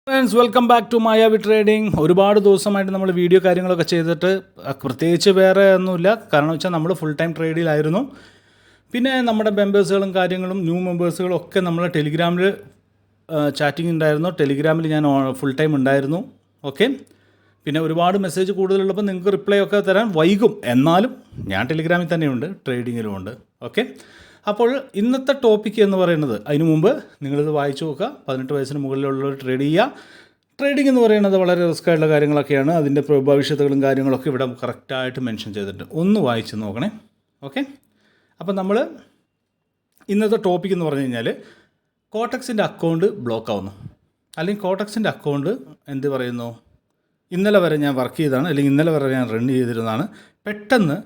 Friends welcome back to Mayavi trading. ഒരുപാട് ദിവസമായിട്ട് നമ്മൾ വീഡിയോ കാര്യങ്ങളൊക്കെ ചെയ്തിട്ട് പ്രത്യേകിച്ച് വേറെ ഒന്നുമില്ല. കാരണം വെച്ചാൽ നമ്മൾ ഫുൾ ടൈം ട്രേഡിലായിരുന്നു. പിന്നെ നമ്മുടെ മെമ്പേഴ്സുകളും കാര്യങ്ങളും ന്യൂ മെമ്പേഴ്സുകളും ഒക്കെ നമ്മൾ ടെലിഗ്രാമിൽ ചാറ്റിംഗ് ഉണ്ടായിരുന്നു. ടെലിഗ്രാമിൽ ഞാൻ ഫുൾ ടൈം ഉണ്ടായിരുന്നു. ഓക്കെ, പിന്നെ ഒരുപാട് മെസ്സേജ് കൂടുതലുള്ളപ്പോൾ നിങ്ങൾക്ക് റിപ്ലൈ ഒക്കെ തരാൻ വൈകും. എന്നാലും ഞാൻ ടെലിഗ്രാമിൽ തന്നെയുണ്ട്, ട്രേഡിങ്ങിലുമുണ്ട്. ഓക്കെ, അപ്പോൾ ഇന്നത്തെ ടോപ്പിക്ക് എന്ന് പറയുന്നത്, അതിനു മുമ്പ് നിങ്ങളിത് വായിച്ചു നോക്കുക. 18 വയസ്സിന് മുകളിലുള്ളവർ ട്രേഡ് ചെയ്യുക. ട്രേഡിംഗ് എന്ന് പറയുന്നത് വളരെ റിസ്ക് ആയിട്ടുള്ള കാര്യങ്ങളൊക്കെയാണ്. അതിൻ്റെ ഭവിഷ്യത്തുകളും കാര്യങ്ങളൊക്കെ ഇവിടെ കറക്റ്റായിട്ട് മെൻഷൻ ചെയ്തിട്ടുണ്ട്. ഒന്ന് വായിച്ച് നോക്കണേ. ഓക്കെ, അപ്പോൾ നമ്മൾ ഇന്നത്തെ ടോപ്പിക് എന്ന് പറഞ്ഞു കഴിഞ്ഞാൽ കോട്ടക്സിൻ്റെ അക്കൗണ്ട് ബ്ലോക്ക് ആവുന്നു, അല്ലെങ്കിൽ കോട്ടക്സിൻ്റെ അക്കൗണ്ട് എന്ത് പറയുന്നു, ഇന്നലെ വരെ ഞാൻ വർക്ക് ചെയ്തതാണ്, അല്ലെങ്കിൽ ഇന്നലെ വരെ ഞാൻ റൺ ചെയ്തിരുന്നതാണ്, പെട്ടെന്ന്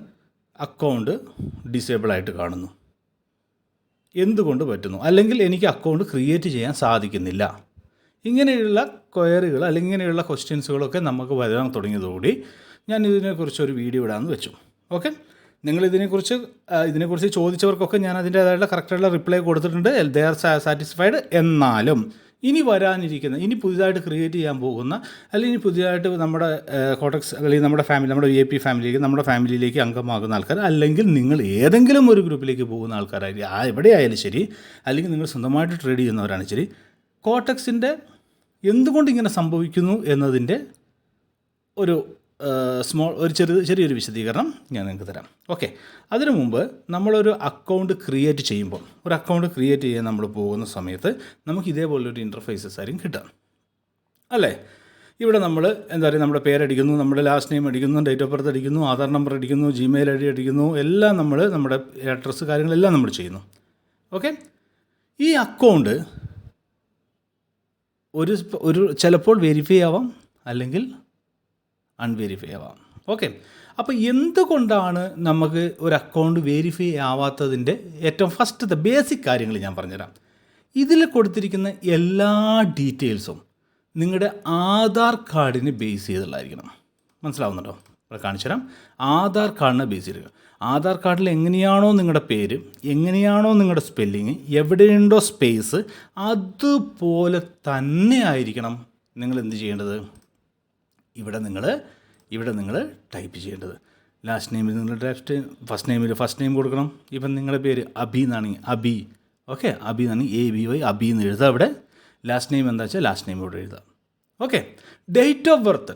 അക്കൗണ്ട് ഡിസേബിളായിട്ട് കാണുന്നു. എന്തുകൊണ്ട് പറ്റുന്നു, അല്ലെങ്കിൽ എനിക്ക് അക്കൗണ്ട് ക്രിയേറ്റ് ചെയ്യാൻ സാധിക്കുന്നില്ല. ഇങ്ങനെയുള്ള ക്വയറികൾ അല്ലെങ്കിൽ ഇങ്ങനെയുള്ള ക്വസ്റ്റ്യൻസുകളൊക്കെ നമുക്ക് വരാൻ തുടങ്ങിയതോടുകൂടി ഞാൻ ഇതിനെക്കുറിച്ചൊരു വീഡിയോ ഇടാമെന്ന് വെച്ചു. ഓക്കെ, ഇതിനെക്കുറിച്ച് ചോദിച്ചവർക്കൊക്കെ ഞാൻ അതിൻ്റേതായിട്ടുള്ള കറക്റ്റായിട്ടുള്ള റിപ്ലൈ കൊടുത്തിട്ടുണ്ട്. They are satisfied. എന്നാലും ഇനി വരാനിരിക്കുന്ന, ഇനി പുതിയതായിട്ട് ക്രിയേറ്റ് ചെയ്യാൻ പോകുന്ന, അല്ലെങ്കിൽ ഇനി പുതിയതായിട്ട് നമ്മുടെ കോട്ടക്സ് അല്ലെങ്കിൽ നമ്മുടെ ഫാമിലി, നമ്മുടെ VIP ഫാമിലിയിലേക്ക്, നമ്മുടെ ഫാമിലിയിലേക്ക് അംഗമാകുന്ന ആൾക്കാർ, അല്ലെങ്കിൽ നിങ്ങൾ ഏതെങ്കിലും ഒരു ഗ്രൂപ്പിലേക്ക് പോകുന്ന ആൾക്കാരായിരിക്കും, എവിടെയായാലും ശരി, അല്ലെങ്കിൽ നിങ്ങൾ സ്വന്തമായിട്ട് ട്രേഡ് ചെയ്യുന്നവരാണ് ശരി, കോട്ടക്സിൻ്റെ എന്തുകൊണ്ട് ഇങ്ങനെ സംഭവിക്കുന്നു എന്നതിൻ്റെ ഒരു ചെറിയൊരു വിശദീകരണം ഞാൻ നിങ്ങൾക്ക് തരാം. ഓക്കെ, അതിനു മുമ്പ് നമ്മളൊരു അക്കൗണ്ട് ക്രിയേറ്റ് ചെയ്യുമ്പോൾ, ഒരു അക്കൗണ്ട് ക്രിയേറ്റ് ചെയ്യാൻ നമ്മൾ പോകുന്ന സമയത്ത് നമുക്ക് ഇതേപോലൊരു ഇൻ്റർഫേസസ് ആയിരിക്കും കിട്ടുക, അല്ലേ? ഇവിടെ നമ്മൾ എന്താ പറയുക, നമ്മുടെ പേരടിക്കുന്നു, നമ്മുടെ ലാസ്റ്റ് നെയിം അടിക്കുന്നു, ഡേറ്റ് ഓഫ് ബർത്ത് അടിക്കുന്നു, ആധാർ നമ്പർ അടിക്കുന്നു, Gmail ID അടിക്കുന്നു, എല്ലാം നമ്മൾ നമ്മുടെ അഡ്രസ്സ് കാര്യങ്ങളെല്ലാം നമ്മൾ ചെയ്യുന്നു. ഓക്കെ, ഈ അക്കൗണ്ട് ഒരു ചിലപ്പോൾ വെരിഫൈ ആവാം, അല്ലെങ്കിൽ അൺവെരിഫൈ ആവാം. ഓക്കെ, അപ്പോൾ എന്തുകൊണ്ടാണ് നമുക്ക് ഒരു അക്കൗണ്ട് വെരിഫൈ ആവാത്തതിൻ്റെ ഏറ്റവും ഫസ്റ്റത്തെ ബേസിക് കാര്യങ്ങൾ ഞാൻ പറഞ്ഞുതരാം. ഇതിൽ കൊടുത്തിരിക്കുന്ന എല്ലാ ഡീറ്റെയിൽസും നിങ്ങളുടെ ആധാർ കാർഡിന് ബേസ് ചെയ്തുള്ളതായിരിക്കണം. മനസ്സിലാവുന്നുണ്ടോ? ഇവിടെ കാണിച്ചു തരാം. ആധാർ കാർഡിനെ ബേസ് ചെയ്തിരിക്കുക. ആധാർ കാർഡിൽ എങ്ങനെയാണോ നിങ്ങളുടെ പേര്, എങ്ങനെയാണോ നിങ്ങളുടെ സ്പെല്ലിങ്, എവിടെയുണ്ടോ സ്പേസ്, അതുപോലെ തന്നെ ആയിരിക്കണം നിങ്ങൾ എന്ത് ചെയ്യേണ്ടത്, ഇവിടെ നിങ്ങൾ ടൈപ്പ് ചെയ്യേണ്ടത്. ലാസ്റ്റ് നെയിമിൽ നിങ്ങൾ ഫസ്റ്റ് നെയിം കൊടുക്കണം. ഇപ്പം നിങ്ങളുടെ പേര് അബി എന്നാണെങ്കിൽ അബി, ഓക്കെ, അബി എന്നാണെങ്കിൽ ABY അബി എന്ന് എഴുതുക. അവിടെ ലാസ്റ്റ് നെയിം എന്താ വെച്ചാൽ ലാസ്റ്റ് നെയിം ഇവിടെ എഴുതുക. ഓക്കെ, ഡേറ്റ് ഓഫ് ബർത്ത്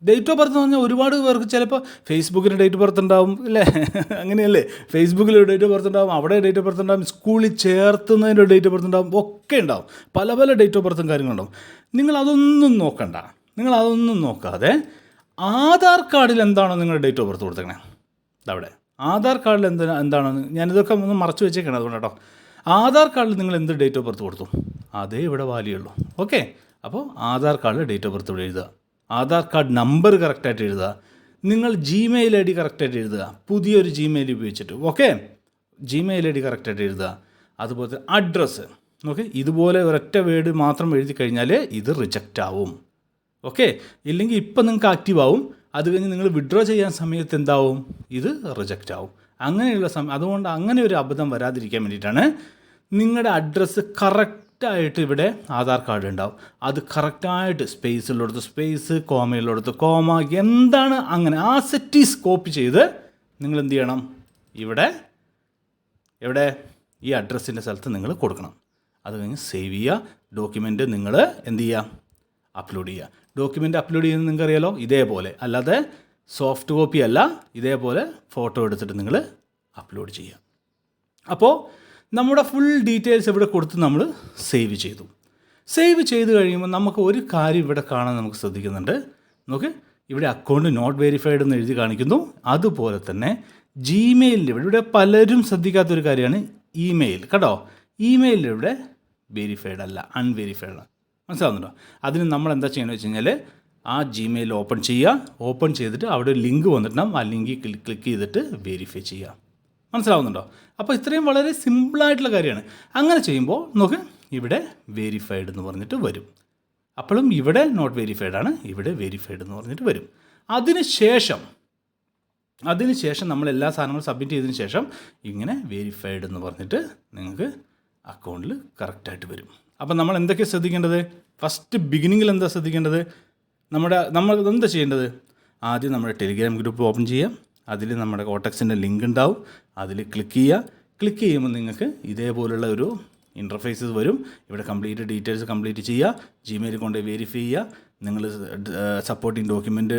എന്ന് പറഞ്ഞാൽ ഒരുപാട് പേർക്ക് ചിലപ്പോൾ ഫേസ്ബുക്കിൽ ഡേറ്റ് ഓഫ് ബർത്ത് ഉണ്ടാവും, അല്ലേ? അങ്ങനെയല്ലേ, ഫേസ്ബുക്കിൽ ഡേറ്റ് ഓഫ് ബർത്ത് ഉണ്ടാവും, അവിടെ ഡേറ്റ് ഓഫ് ബർത്ത് ഉണ്ടാവും, സ്കൂളിൽ ചേർത്തുന്നതിൻ്റെ ഡേറ്റ് ഓഫ് ബർത്ത് ഉണ്ടാവും, ഒക്കെ ഉണ്ടാവും. പല ഡേറ്റ് ഓഫ് ബർത്തും കാര്യങ്ങളുണ്ടാവും. നിങ്ങളതൊന്നും നോക്കാതെ ആധാർ കാർഡിൽ എന്താണോ നിങ്ങളുടെ ഡേറ്റ് ഓഫ് ബർത്ത് കൊടുത്തേക്കണേ, അവിടെ ആധാർ കാർഡിൽ എന്താണോ, ഞാനിതൊക്കെ ഒന്ന് മറച്ചു വെച്ചേക്കണം അതുകൊണ്ട് കേട്ടോ. ആധാർ കാർഡിൽ നിങ്ങൾ എന്ത് ഡേറ്റ് ഓഫ് ബർത്ത് കൊടുത്തു അതേ ഇവിടെ വാല്യൂ ഉള്ളൂ. ഓക്കെ, അപ്പോൾ ആധാർ കാർഡിൽ ഡേറ്റ് ഓഫ് ബർത്ത് ഇവിടെ എഴുതുക, ആധാർ കാർഡ് നമ്പർ കറക്റ്റായിട്ട് എഴുതുക, നിങ്ങൾ Gmail ID കറക്റ്റായിട്ട് എഴുതുക, പുതിയൊരു Gmail ഉപയോഗിച്ചിട്ട്. ഓക്കെ, Gmail ID കറക്റ്റായിട്ട് എഴുതുക. അതുപോലെ അഡ്രസ്സ്, ഓക്കെ, ഇതുപോലെ ഒരൊറ്റ വേർഡ് മാത്രം എഴുതി കഴിഞ്ഞാൽ ഇത് റിജക്റ്റ് ആവും. ഓക്കെ, ഇല്ലെങ്കിൽ ഇപ്പം നിങ്ങൾക്ക് ആക്റ്റീവ് ആവും, അത് കഴിഞ്ഞ് നിങ്ങൾ വിഡ്രോ ചെയ്യാൻ സമയത്ത് എന്താവും, ഇത് റിജക്റ്റ് ആവും. അങ്ങനെയുള്ള അതുകൊണ്ട് അങ്ങനെ ഒരു അബദ്ധം വരാതിരിക്കാൻ വേണ്ടിയിട്ടാണ് നിങ്ങളുടെ അഡ്രസ്സ് കറക്റ്റായിട്ട് ഇവിടെ ആധാർ കാർഡ് ഉണ്ടാവും, അത് കറക്റ്റായിട്ട് സ്പേസിലുള്ളടത്ത് സ്പേസ്, കോമയിലുള്ളടത്ത് കോമ, എന്താണ് അങ്ങനെ ആ സെറ്റീസ് കോപ്പി ചെയ്ത് നിങ്ങൾ എന്ത് ചെയ്യണം, എവിടെ ഈ അഡ്രസ്സിൻ്റെ സ്ഥലത്ത് നിങ്ങൾ കൊടുക്കണം. അത് കഴിഞ്ഞ് സേവ് ചെയ്യുക. ഡോക്യുമെൻ്റ് നിങ്ങൾ എന്ത് ചെയ്യുക, അപ്ലോഡ് ചെയ്യുക. ഡോക്യുമെൻ്റ് അപ്ലോഡ് ചെയ്യുന്നത് നിങ്ങൾക്കറിയാലോ, ഇതേപോലെ, അല്ലാതെ സോഫ്റ്റ് കോപ്പി അല്ല, ഇതേപോലെ ഫോട്ടോ എടുത്തിട്ട് നിങ്ങൾ അപ്ലോഡ് ചെയ്യുക. അപ്പോൾ നമ്മുടെ ഫുൾ ഡീറ്റെയിൽസ് ഇവിടെ കൊടുത്ത് നമ്മൾ സേവ് ചെയ്ത് കഴിയുമ്പോൾ നമുക്ക് ഒരു കാര്യം ഇവിടെ കാണാൻ നമുക്ക് ശ്രദ്ധിക്കുന്നുണ്ട്. നോക്ക്, ഇവിടെ അക്കൗണ്ട് നോട്ട് വെരിഫൈഡ് എന്ന് എഴുതി കാണിക്കുന്നു. അതുപോലെ തന്നെ Gmailൻ്റെ ഇവിടെ പലരും ശ്രദ്ധിക്കാത്തൊരു കാര്യമാണ് ഇമെയിൽ. കേട്ടോ, ഇമെയിലിൽ ഇവിടെ വെരിഫൈഡ് അല്ല, അൺവെരിഫൈഡ്. മനസ്സിലാവുന്നുണ്ടോ? അതിന് നമ്മൾ എന്താ ചെയ്യണമെന്ന് വെച്ച് കഴിഞ്ഞാൽ ആ Gmail ഓപ്പൺ ചെയ്തിട്ട് അവിടെ ഒരു ലിങ്ക് വന്നിട്ടുണ്ടാകും, ആ ലിങ്കിൽ ക്ലിക്ക് ചെയ്തിട്ട് വെരിഫൈ ചെയ്യുക. മനസ്സിലാവുന്നുണ്ടോ? അപ്പോൾ ഇത്രയും വളരെ സിമ്പിളായിട്ടുള്ള കാര്യമാണ്. അങ്ങനെ ചെയ്യുമ്പോൾ നോക്ക്, ഇവിടെ വെരിഫൈഡ് എന്ന് പറഞ്ഞിട്ട് വരും. അപ്പോഴും ഇവിടെ നോട്ട് വെരിഫൈഡ് ആണ്, ഇവിടെ വെരിഫൈഡ് എന്ന് പറഞ്ഞിട്ട് വരും. അതിനുശേഷം നമ്മൾ എല്ലാ സാധനങ്ങളും സബ്മിറ്റ് ചെയ്തതിന് ശേഷം ഇങ്ങനെ വെരിഫൈഡ് എന്ന് പറഞ്ഞിട്ട് നിങ്ങൾക്ക് അക്കൗണ്ടിൽ കറക്റ്റായിട്ട് വരും. അപ്പം നമ്മൾ എന്തൊക്കെ ശ്രദ്ധിക്കേണ്ടത്, ഫസ്റ്റ് ബിഗിനിങ്ങിൽ എന്താ ശ്രദ്ധിക്കേണ്ടത്? നമ്മൾ എന്താ ചെയ്യേണ്ടത്? ആദ്യം നമ്മുടെ ടെലിഗ്രാം ഗ്രൂപ്പ് ഓപ്പൺ ചെയ്യുക. അതിൽ നമ്മുടെ കോട്ടക്സിൻ്റെ ലിങ്ക് ഉണ്ടാവും. അതിൽ ക്ലിക്ക് ചെയ്യുമ്പോൾ നിങ്ങൾക്ക് ഇതേപോലുള്ള ഒരു ഇൻ്റർഫേസസ് വരും. ഇവിടെ ഡീറ്റെയിൽസ് കംപ്ലീറ്റ് ചെയ്യുക. ജിമെയിൽ കൊണ്ട് വെരിഫൈ ചെയ്യുക. നിങ്ങൾ സപ്പോർട്ടിങ് ഡോക്യുമെൻ്റ്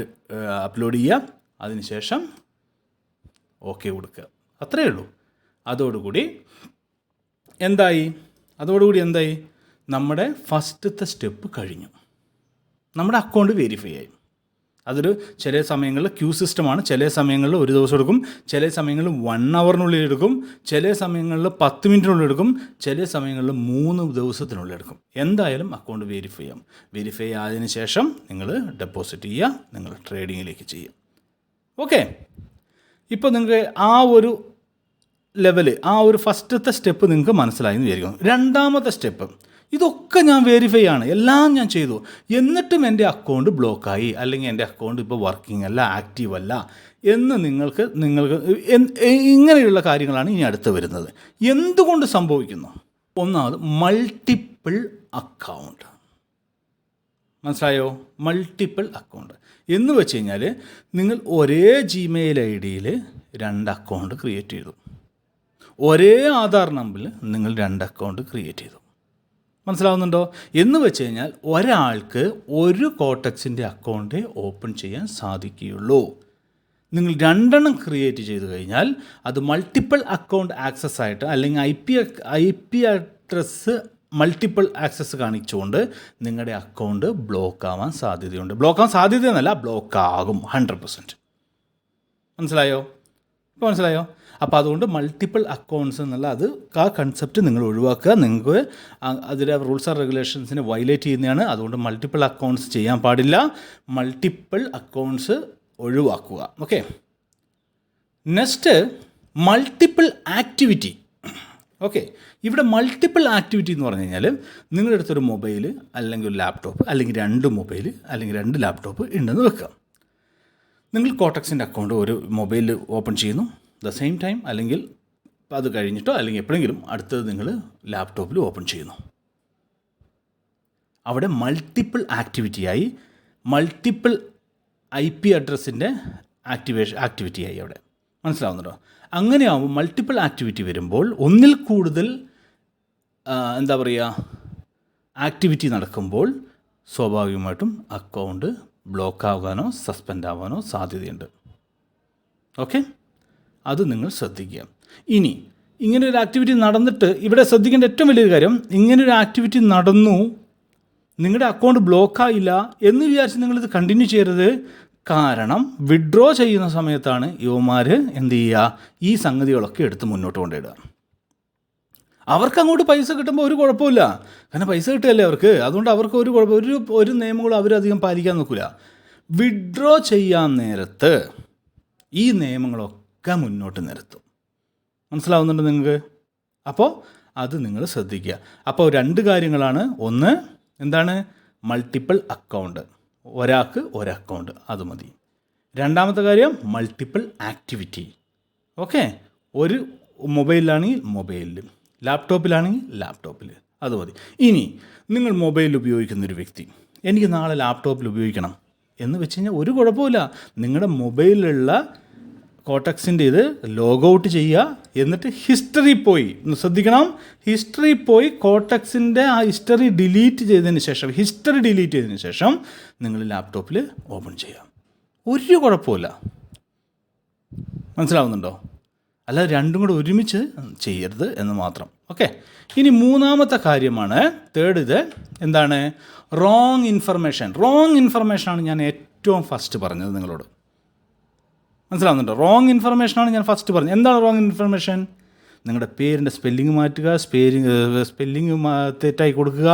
അപ്ലോഡ് ചെയ്യുക. അതിനുശേഷം ഓക്കെ കൊടുക്കുക. അത്രയേ ഉള്ളൂ. അതോടുകൂടി എന്തായി? നമ്മുടെ ഫസ്റ്റത്തെ സ്റ്റെപ്പ് കഴിഞ്ഞു. നമ്മുടെ അക്കൗണ്ട് വെരിഫൈ ആയി. അതൊരു ചില സമയങ്ങളിൽ ക്യൂ സിസ്റ്റമാണ്. ചില സമയങ്ങളിൽ ഒരു ദിവസം എടുക്കും, ചില സമയങ്ങളിൽ 1 ഹവറിനുള്ളിൽ എടുക്കും, ചില സമയങ്ങളിൽ 10 മിനിറ്റിനുള്ളിൽ എടുക്കും, ചില സമയങ്ങളിൽ 3 ദിവസത്തിനുള്ളിൽ എടുക്കും. എന്തായാലും അക്കൗണ്ട് വെരിഫൈ ആയതിനു ശേഷം നിങ്ങൾ ഡെപ്പോസിറ്റ് ചെയ്യുക, നിങ്ങൾ ട്രേഡിങ്ങിലേക്ക് ചെയ്യുക. ഓക്കെ, ഇപ്പോൾ നിങ്ങൾക്ക് ആ ഒരു ലെവൽ, ആ ഒരു ഫസ്റ്റത്തെ സ്റ്റെപ്പ് നിങ്ങൾക്ക് മനസ്സിലായി എന്ന് വിചാരിക്കുന്നു. രണ്ടാമത്തെ സ്റ്റെപ്പ്, ഇതൊക്കെ ഞാൻ വെരിഫൈ ആണ്, എല്ലാം ഞാൻ ചെയ്തു, എന്നിട്ടും എൻ്റെ അക്കൗണ്ട് ബ്ലോക്കായി, അല്ലെങ്കിൽ എൻ്റെ അക്കൗണ്ട് ഇപ്പോൾ വർക്കിംഗ് അല്ല, ആക്റ്റീവ് അല്ല എന്ന് നിങ്ങൾക്ക് ഇങ്ങനെയുള്ള കാര്യങ്ങളാണ് ഇനി അടുത്ത് വരുന്നത്. എന്തുകൊണ്ട് സംഭവിക്കുന്നു? ഒന്നാമത് മൾട്ടിപ്പിൾ അക്കൗണ്ട്. മനസ്സിലായോ? മൾട്ടിപ്പിൾ അക്കൗണ്ട് എന്ന് വെച്ച് കഴിഞ്ഞാൽ നിങ്ങൾ ഒരേ ജിമെയിൽ ID-യിൽ 2 അക്കൗണ്ട് ക്രിയേറ്റ് ചെയ്തു. ഒരേ ആധാർ നമ്പറിൽ നിങ്ങൾ 2 അക്കൗണ്ട് ക്രിയേറ്റ് ചെയ്തു. മനസ്സിലാവുന്നുണ്ടോ? എന്ന് വെച്ച് കഴിഞ്ഞാൽ ഒരാൾക്ക് ഒരു കോട്ടക്സിൻ്റെ അക്കൗണ്ടേ ഓപ്പൺ ചെയ്യാൻ സാധിക്കുകയുള്ളൂ. നിങ്ങൾ 2 ക്രിയേറ്റ് ചെയ്ത് കഴിഞ്ഞാൽ അത് മൾട്ടിപ്പിൾ അക്കൗണ്ട് ആക്സസ് ആയിട്ട്, അല്ലെങ്കിൽ IP അഡ്രസ്സ് മൾട്ടിപ്പിൾ ആക്സസ് കാണിച്ചുകൊണ്ട് നിങ്ങളുടെ അക്കൗണ്ട് ബ്ലോക്ക് ആവാൻ സാധ്യതയുണ്ട്. ബ്ലോക്കാകും 100%. മനസ്സിലായോ? ഇപ്പോൾ മനസ്സിലായോ? അപ്പോൾ അതുകൊണ്ട് മൾട്ടിപ്പിൾ അക്കൗണ്ട്സ് എന്നുള്ള ആ കൺസെപ്റ്റ് നിങ്ങൾ ഒഴിവാക്കുക. നിങ്ങൾക്ക് അതിലെ റൂൾസ് ആൻഡ് റെഗുലേഷൻസിനെ വയലേറ്റ് ചെയ്യുന്നതാണ്. അതുകൊണ്ട് മൾട്ടിപ്പിൾ അക്കൗണ്ട്സ് ചെയ്യാൻ പാടില്ല. മൾട്ടിപ്പിൾ അക്കൗണ്ട്സ് ഒഴിവാക്കുക. Okay, next multiple activity. Okay, ഇവിടെ മൾട്ടിപ്പിൾ ആക്ടിവിറ്റി എന്ന് പറഞ്ഞു കഴിഞ്ഞാൽ നിങ്ങളുടെ അടുത്തൊരു മൊബൈൽ, അല്ലെങ്കിൽ ഒരു ലാപ്ടോപ്പ്, അല്ലെങ്കിൽ 2 മൊബൈൽ, അല്ലെങ്കിൽ 2 ലാപ്ടോപ്പ് ഉണ്ടെന്ന് വെക്കുക. നിങ്ങൾ കോട്ടക്സിൻ്റെ അക്കൗണ്ട് ഒരു മൊബൈലിൽ ഓപ്പൺ ചെയ്യുന്നു, ദ സെയിം ടൈം, അല്ലെങ്കിൽ അത് കഴിഞ്ഞിട്ടോ അല്ലെങ്കിൽ എപ്പോഴെങ്കിലും അടുത്തത് നിങ്ങൾ ലാപ്ടോപ്പിൽ ഓപ്പൺ ചെയ്യുന്നു. അവിടെ മൾട്ടിപ്പിൾ ആക്ടിവിറ്റിയായി, മൾട്ടിപ്പിൾ IP അഡ്രസ്സിൻ്റെ ആക്ടിവിറ്റിയായി അവിടെ. മനസ്സിലാവുന്നുണ്ടോ? അങ്ങനെയാവുമ്പോൾ മൾട്ടിപ്പിൾ ആക്ടിവിറ്റി വരുമ്പോൾ ഒന്നിൽ കൂടുതൽ ആക്ടിവിറ്റി നടക്കുമ്പോൾ സ്വാഭാവികമായിട്ടും അക്കൗണ്ട് ബ്ലോക്ക് ആകാനോ സസ്പെൻഡ് ആവാനോ സാധ്യതയുണ്ട്. ഓക്കെ, അത് നിങ്ങൾ ശ്രദ്ധിക്കുക. ഇനി ഇങ്ങനൊരു ആക്ടിവിറ്റി നടന്നിട്ട് ഇവിടെ ശ്രദ്ധിക്കേണ്ട ഏറ്റവും വലിയൊരു കാര്യം, ഇങ്ങനൊരു ആക്ടിവിറ്റി നടന്നു, നിങ്ങളുടെ അക്കൗണ്ട് ബ്ലോക്കായില്ല എന്ന് വിചാരിച്ച് നിങ്ങളിത് കണ്ടിന്യൂ ചെയ്യരുത്. കാരണം വിഡ്രോ ചെയ്യുന്ന സമയത്താണ് യുവമാർ എന്ത് ചെയ്യുക, ഈ സംഗതികളൊക്കെ എടുത്ത് മുന്നോട്ട് കൊണ്ടിടുക. അവർക്ക് അങ്ങോട്ട് പൈസ കിട്ടുമ്പോൾ ഒരു കുഴപ്പമില്ല, കാരണം പൈസ കിട്ടുകയല്ലേ അവർക്ക്. അതുകൊണ്ട് അവർക്ക് ഒരു നിയമങ്ങളും അവരധികം പാലിക്കാൻ നോക്കില്ല. വിഡ്രോ ചെയ്യാൻ നേരത്ത് ഈ നിയമങ്ങളൊക്കെ മുന്നോട്ട് നിരത്തും. മനസ്സിലാവുന്നുണ്ട് നിങ്ങൾക്ക്? അപ്പോൾ അത് നിങ്ങൾ ശ്രദ്ധിക്കുക. അപ്പോൾ 2 കാര്യങ്ങളാണ്. ഒന്ന് എന്താണ്? മൾട്ടിപ്പിൾ അക്കൗണ്ട്, ഒരാൾക്ക് ഒരു അക്കൗണ്ട്, അത് മതി. രണ്ടാമത്തെ കാര്യം മൾട്ടിപ്പിൾ ആക്ടിവിറ്റി. ഓക്കെ, ഒരു മൊബൈലിലാണെങ്കിൽ മൊബൈലിൽ, ലാപ്ടോപ്പിലാണെങ്കിൽ ലാപ്ടോപ്പിൽ, അത് മതി. ഇനി നിങ്ങൾ മൊബൈൽ ഉപയോഗിക്കുന്നൊരു വ്യക്തി, എനിക്ക് നാളെ ലാപ്ടോപ്പിൽ ഉപയോഗിക്കണം എന്ന് വെച്ച് കഴിഞ്ഞാൽ ഒരു കുഴപ്പമില്ല. നിങ്ങളുടെ മൊബൈലിലുള്ള കോട്ടക്സിൻ്റെ ഇത് ലോഗ് ഔട്ട് ചെയ്യുക, എന്നിട്ട് ഹിസ്റ്ററി പോയി, ശ്രദ്ധിക്കണം, ഹിസ്റ്ററി പോയി കോട്ടക്സിൻ്റെ ആ ഹിസ്റ്ററി ഡിലീറ്റ് ചെയ്തതിന് ശേഷം നിങ്ങൾ ലാപ്ടോപ്പിൽ ഓപ്പൺ ചെയ്യാം. ഒരു കുഴപ്പമില്ല. മനസ്സിലാവുന്നുണ്ടോ? അല്ലാതെ 2 കൂടെ ഒരുമിച്ച് ചെയ്യരുത് എന്ന് മാത്രം. ഓക്കെ, ഇനി 3ാമത്തെ കാര്യമാണ്, തേർഡ്. ഇത് എന്താണ്? റോങ് ഇൻഫർമേഷനാണ് ഞാൻ ഏറ്റവും ഫസ്റ്റ് പറഞ്ഞത് നിങ്ങളോട്. മനസ്സിലാവുന്നുണ്ടോ? റോങ് ഇൻഫർമേഷനാണ് ഞാൻ ഫസ്റ്റ് പറഞ്ഞത്. എന്താണ് റോങ് ഇൻഫർമേഷൻ? നിങ്ങളുടെ പേരിൻ്റെ സ്പെല്ലിങ് മാറ്റുക, സ്പെല്ലിങ് തെറ്റായി കൊടുക്കുക,